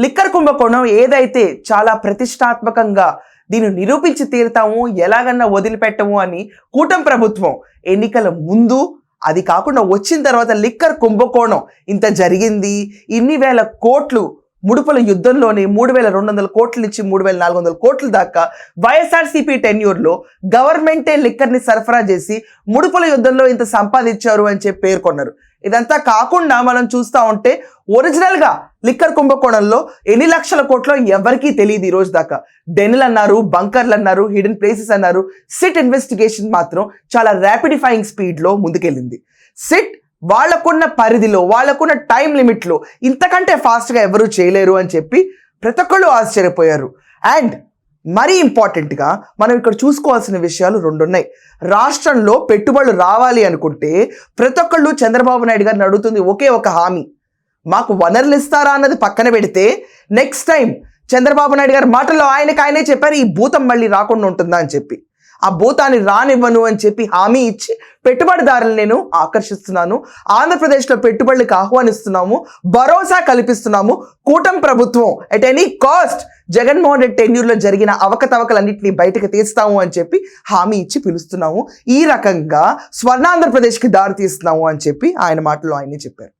Liquor కుంభకోణం ఏదైతే చాలా ప్రతిష్టాత్మకంగా దీన్ని నిరూపించి తీరుతాము, ఎలాగన్నా వదిలిపెట్టము అని కూటమి ప్రభుత్వం ఎన్నికల ముందు, అది కాకుండా వచ్చిన తర్వాత లిక్కర్ కుంభకోణం ఇంత జరిగింది, ఇన్ని వేల కోట్లు ముడుపుల యుద్ధంలోనే 3,200 కోట్ల నుంచి 3,400 కోట్ల దాకా వైఎస్ఆర్సీపీ టెన్యూర్లో గవర్నమెంటే లిక్కర్ని సరఫరా చేసి ముడుపుల యుద్ధంలో ఇంత సంపాదించారు అని చెప్పి పేర్కొన్నారు. ఇదంతా కాకుండా మనం చూస్తూ ఉంటే ఒరిజినల్గా లిక్కర్ కుంభకోణంలో ఎన్ని లక్షల కోట్లో ఎవరికీ తెలియదు ఈ రోజు దాకా. డెన్లు అన్నారు, బంకర్లు అన్నారు, హిడెన్ ప్లేసెస్ అన్నారు. సిట్ ఇన్వెస్టిగేషన్ మాత్రం చాలా ర్యాపిడిఫైయింగ్ స్పీడ్లో ముందుకెళ్ళింది. సిట్ వాళ్ళకున్న పరిధిలో, వాళ్ళకున్న టైం లిమిట్లో ఇంతకంటే ఫాస్ట్గా ఎవరూ చేయలేరు అని చెప్పి ప్రతి ఒక్కళ్ళు ఆశ్చర్యపోయారు. అండ్ మరీ ఇంపార్టెంట్గా మనం ఇక్కడ చూసుకోవాల్సిన విషయాలు 2 ఉన్నాయి. రాష్ట్రంలో పెట్టుబడులు రావాలి అనుకుంటే ప్రతి ఒక్కళ్ళు చంద్రబాబు నాయుడు గారిని అడుగుతుంది ఒకే ఒక హామీ, మాకు వనరులు ఇస్తారా అన్నది పక్కన పెడితే నెక్స్ట్ టైం చంద్రబాబు నాయుడు గారి మాటల్లో ఆయనే చెప్పారు ఈ భూతం మళ్ళీ రాకుండా ఉంటుందా అని చెప్పి. ఆ భూతాన్ని రానివ్వను అని చెప్పి హామీ ఇచ్చి పెట్టుబడిదారులను నేను ఆకర్షిస్తున్నాను, ఆంధ్రప్రదేశ్లో పెట్టుబడులకు ఆహ్వానిస్తున్నాము, భరోసా కల్పిస్తున్నాము, కూటమి ప్రభుత్వం at any cost Jaganmohan Reddy టెన్యూర్లో జరిగిన అవకతవకలన్నింటినీ బయటకు తీస్తాము అని చెప్పి హామీ ఇచ్చి పిలుస్తున్నాము. ఈ రకంగా స్వర్ణాంధ్రప్రదేశ్కి దారి తీస్తున్నాము అని చెప్పి ఆయన మాటల్లో ఆయనే చెప్పారు.